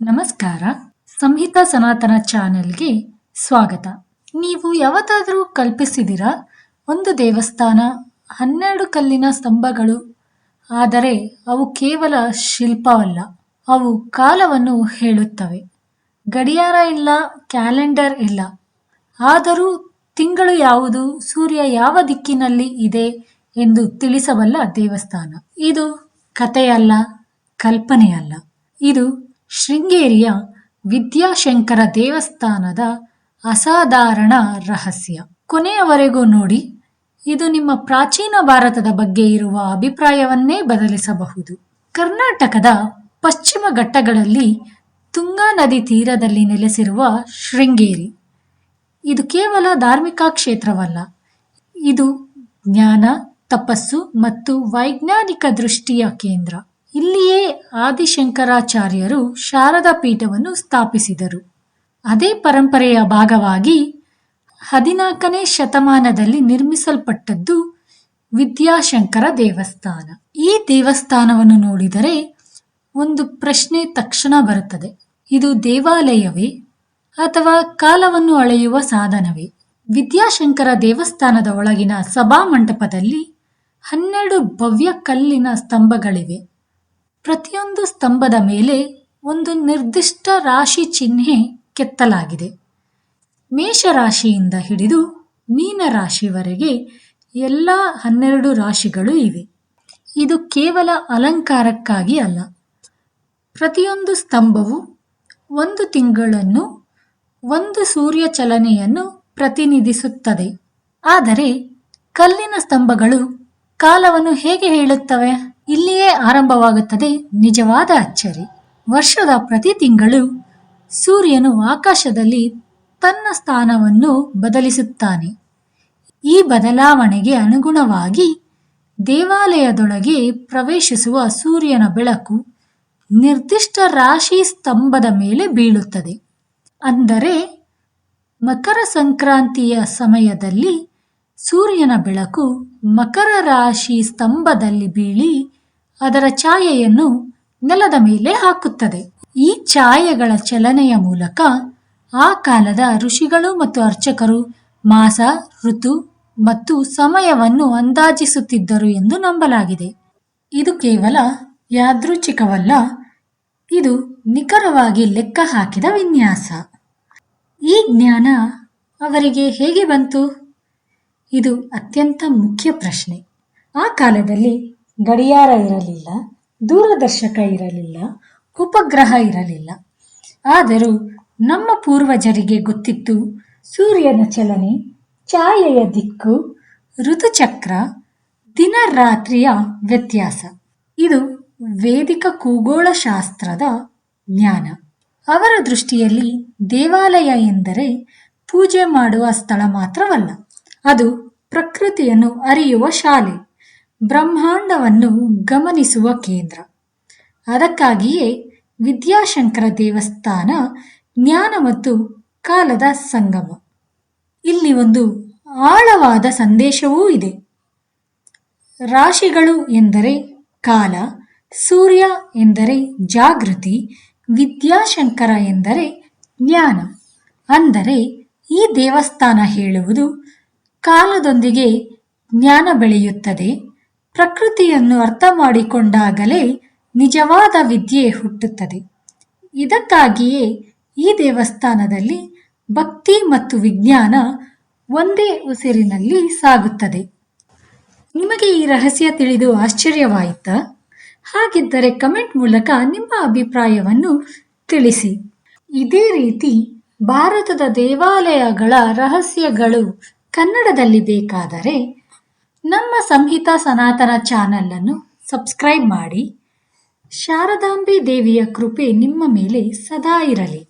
ನಮಸ್ಕಾರ. ಸಂಹಿತಾ ಸನಾತನ ಚಾನೆಲ್ಗೆ ಸ್ವಾಗತ. ನೀವು ಯಾವತ್ತಾದರೂ ಕಲ್ಪಿಸಿದಿರಾ ಒಂದು ದೇವಸ್ಥಾನ 12 ಕಲ್ಲಿನ ಸ್ತಂಭಗಳು, ಆದರೆ ಅವು ಕೇವಲ ಶಿಲ್ಪವಲ್ಲ, ಅವು ಕಾಲವನ್ನು ಹೇಳುತ್ತವೆ. ಗಡಿಯಾರ ಇಲ್ಲ, ಕ್ಯಾಲೆಂಡರ್ ಇಲ್ಲ, ಆದರೂ ತಿಂಗಳು ಯಾವುದು, ಸೂರ್ಯ ಯಾವ ದಿಕ್ಕಿನಲ್ಲಿ ಇದೆ ಎಂದು ತಿಳಿಸಬಲ್ಲ ದೇವಸ್ಥಾನ. ಇದು ಕಥೆಯಲ್ಲ, ಕಲ್ಪನೆಯಲ್ಲ, ಇದು ಶೃಂಗೇರಿಯ ವಿದ್ಯಾಶಂಕರ ದೇವಸ್ಥಾನದ ಅಸಾಧಾರಣ ರಹಸ್ಯ. ಕೊನೆಯವರೆಗೂ ನೋಡಿ, ಇದು ನಿಮ್ಮ ಪ್ರಾಚೀನ ಭಾರತದ ಬಗ್ಗೆ ಇರುವ ಅಭಿಪ್ರಾಯವನ್ನೇ ಬದಲಿಸಬಹುದು. ಕರ್ನಾಟಕದ ಪಶ್ಚಿಮ ಘಟ್ಟಗಳಲ್ಲಿ ತುಂಗಾ ನದಿ ತೀರದಲ್ಲಿ ನೆಲೆಸಿರುವ ಶೃಂಗೇರಿ, ಇದು ಕೇವಲ ಧಾರ್ಮಿಕ ಕ್ಷೇತ್ರವಲ್ಲ, ಇದು ಜ್ಞಾನ, ತಪಸ್ಸು ಮತ್ತು ವೈಜ್ಞಾನಿಕ ದೃಷ್ಟಿಯ ಕೇಂದ್ರ. ಇಲ್ಲಿಯೇ ಆದಿಶಂಕರಾಚಾರ್ಯರು ಶಾರದಾ ಪೀಠವನ್ನು ಸ್ಥಾಪಿಸಿದರು. ಅದೇ ಪರಂಪರೆಯ ಭಾಗವಾಗಿ 14ನೇ ಶತಮಾನದಲ್ಲಿ ನಿರ್ಮಿಸಲ್ಪಟ್ಟದ್ದು ವಿದ್ಯಾಶಂಕರ ದೇವಸ್ಥಾನ. ಈ ದೇವಸ್ಥಾನವನ್ನು ನೋಡಿದರೆ ಒಂದು ಪ್ರಶ್ನೆ ತಕ್ಷಣ ಬರುತ್ತದೆ: ಇದು ದೇವಾಲಯವೇ ಅಥವಾ ಕಾಲವನ್ನು ಅಳೆಯುವ ಸಾಧನವೇ? ವಿದ್ಯಾಶಂಕರ ದೇವಸ್ಥಾನದ ಒಳಗಿನ ಸಭಾಮಂಟಪದಲ್ಲಿ 12 ಭವ್ಯ ಕಲ್ಲಿನ ಸ್ತಂಭಗಳಿವೆ. ಪ್ರತಿಯೊಂದು ಸ್ತಂಭದ ಮೇಲೆ ಒಂದು ನಿರ್ದಿಷ್ಟ ರಾಶಿ ಚಿಹ್ನೆ ಕೆತ್ತಲಾಗಿದೆ. ಮೇಷರಾಶಿಯಿಂದ ಹಿಡಿದು ಮೀನರಾಶಿವರೆಗೆ ಎಲ್ಲ 12 ರಾಶಿಗಳು ಇವೆ. ಇದು ಕೇವಲ ಅಲಂಕಾರಕ್ಕಾಗಿ ಅಲ್ಲ. ಪ್ರತಿಯೊಂದು ಸ್ತಂಭವು ಒಂದು ತಿಂಗಳನ್ನು, ಒಂದು ಸೂರ್ಯ ಚಲನೆಯನ್ನು ಪ್ರತಿನಿಧಿಸುತ್ತದೆ. ಆದರೆ ಕಲ್ಲಿನ ಸ್ತಂಭಗಳು ಕಾಲವನ್ನು ಹೇಗೆ ಹೇಳುತ್ತವೆ? ಇಲ್ಲಿಯೇ ಆರಂಭವಾಗುತ್ತದೆ ನಿಜವಾದ ಅಚ್ಚರಿ. ವರ್ಷದ ಪ್ರತಿ ತಿಂಗಳು ಸೂರ್ಯನು ಆಕಾಶದಲ್ಲಿ ತನ್ನ ಸ್ಥಾನವನ್ನು ಬದಲಿಸುತ್ತಾನೆ. ಈ ಬದಲಾವಣೆಗೆ ಅನುಗುಣವಾಗಿ ದೇವಾಲಯದೊಳಗೆ ಪ್ರವೇಶಿಸುವ ಸೂರ್ಯನ ಬೆಳಕು ನಿರ್ದಿಷ್ಟ ರಾಶಿ ಸ್ತಂಭದ ಮೇಲೆ ಬೀಳುತ್ತದೆ. ಅಂದರೆ ಮಕರ ಸಂಕ್ರಾಂತಿಯ ಸಮಯದಲ್ಲಿ ಸೂರ್ಯನ ಬೆಳಕು ಮಕರ ರಾಶಿ ಸ್ತಂಭದಲ್ಲಿ ಬೀಳಿ ಅದರ ಛಾಯೆಯನ್ನು ನೆಲದ ಮೇಲೆ ಹಾಕುತ್ತದೆ. ಈ ಛಾಯೆಗಳ ಚಲನೆಯ ಮೂಲಕ ಆ ಕಾಲದ ಋಷಿಗಳು ಮತ್ತು ಅರ್ಚಕರು ಮಾಸ, ಋತು ಮತ್ತು ಸಮಯವನ್ನು ಅಂದಾಜಿಸುತ್ತಿದ್ದರು ಎಂದು ನಂಬಲಾಗಿದೆ. ಇದು ಕೇವಲ ಯಾದೃಚ್ಛಿಕವಲ್ಲ, ಇದು ನಿಖರವಾಗಿ ಲೆಕ್ಕ ಹಾಕಿದ ವಿನ್ಯಾಸ. ಈ ಜ್ಞಾನ ಅವರಿಗೆ ಹೇಗೆ ಬಂತು? ಇದು ಅತ್ಯಂತ ಮುಖ್ಯ ಪ್ರಶ್ನೆ. ಆ ಕಾಲದಲ್ಲಿ ಗಡಿಯಾರ ಇರಲಿಲ್ಲ, ದೂರದರ್ಶಕ ಇರಲಿಲ್ಲ, ಉಪಗ್ರಹ ಇರಲಿಲ್ಲ. ಆದರೂ ನಮ್ಮ ಪೂರ್ವಜರಿಗೆ ಗೊತ್ತಿತ್ತು ಸೂರ್ಯನ ಚಲನೆ, ಛಾಯೆಯ ದಿಕ್ಕು, ಋತುಚಕ್ರ, ದಿನ ರಾತ್ರಿಯ ವ್ಯತ್ಯಾಸ. ಇದು ವೇದಿಕ ಖಗೋಳಶಾಸ್ತ್ರದ ಜ್ಞಾನ. ಅವರ ದೃಷ್ಟಿಯಲ್ಲಿ ದೇವಾಲಯ ಎಂದರೆ ಪೂಜೆ ಮಾಡುವ ಸ್ಥಳ ಮಾತ್ರವಲ್ಲ, ಅದು ಪ್ರಕೃತಿಯನ್ನು ಅರಿಯುವ ಶಾಲೆ, ಬ್ರಹ್ಮಾಂಡವನ್ನು ಗಮನಿಸುವ ಕೇಂದ್ರ. ಅದಕ್ಕಾಗಿಯೇ ವಿದ್ಯಾಶಂಕರ ದೇವಸ್ಥಾನ ಜ್ಞಾನ ಮತ್ತು ಕಾಲದ ಸಂಗಮ. ಇಲ್ಲಿ ಒಂದು ಆಳವಾದ ಸಂದೇಶವೂ ಇದೆ. ರಾಶಿಗಳು ಎಂದರೆ ಕಾಲ, ಸೂರ್ಯ ಎಂದರೆ ಜಾಗೃತಿ, ವಿದ್ಯಾಶಂಕರ ಎಂದರೆ ಜ್ಞಾನ. ಅಂದರೆ ಈ ದೇವಸ್ಥಾನ ಹೇಳುವುದು ಕಾಲದೊಂದಿಗೆ ಜ್ಞಾನ ಬೆಳೆಯುತ್ತದೆ. ಪ್ರಕೃತಿಯನ್ನು ಅರ್ಥ ಮಾಡಿಕೊಂಡಾಗಲೇ ನಿಜವಾದ ವಿದ್ಯೆ ಹುಟ್ಟುತ್ತದೆ. ಇದಕ್ಕಾಗಿಯೇ ಈ ದೇವಸ್ಥಾನದಲ್ಲಿ ಭಕ್ತಿ ಮತ್ತು ವಿಜ್ಞಾನ ಒಂದೇ ಉಸಿರಿನಲ್ಲಿ ಸಾಗುತ್ತದೆ. ನಿಮಗೆ ಈ ರಹಸ್ಯ ತಿಳಿದು ಆಶ್ಚರ್ಯವಾಯಿತಾ? ಹಾಗಿದ್ದರೆ ಕಮೆಂಟ್ ಮೂಲಕ ನಿಮ್ಮ ಅಭಿಪ್ರಾಯವನ್ನು ತಿಳಿಸಿ. ಇದೇ ರೀತಿ ಭಾರತದ ದೇವಾಲಯಗಳ ರಹಸ್ಯಗಳು ಕನ್ನಡದಲ್ಲಿ ಬೇಕಾದರೆ ನಮ್ಮ ಸಂಹಿತಾ ಸನಾತನ ಚಾನೆಲ್ ಅನ್ನು ಸಬ್ಸ್ಕ್ರೈಬ್ ಮಾಡಿ. ಶಾರದಾಂಬೆ ದೇವಿಯ ಕೃಪೆ ನಿಮ್ಮ ಮೇಲೆ ಸದಾ ಇರಲಿ.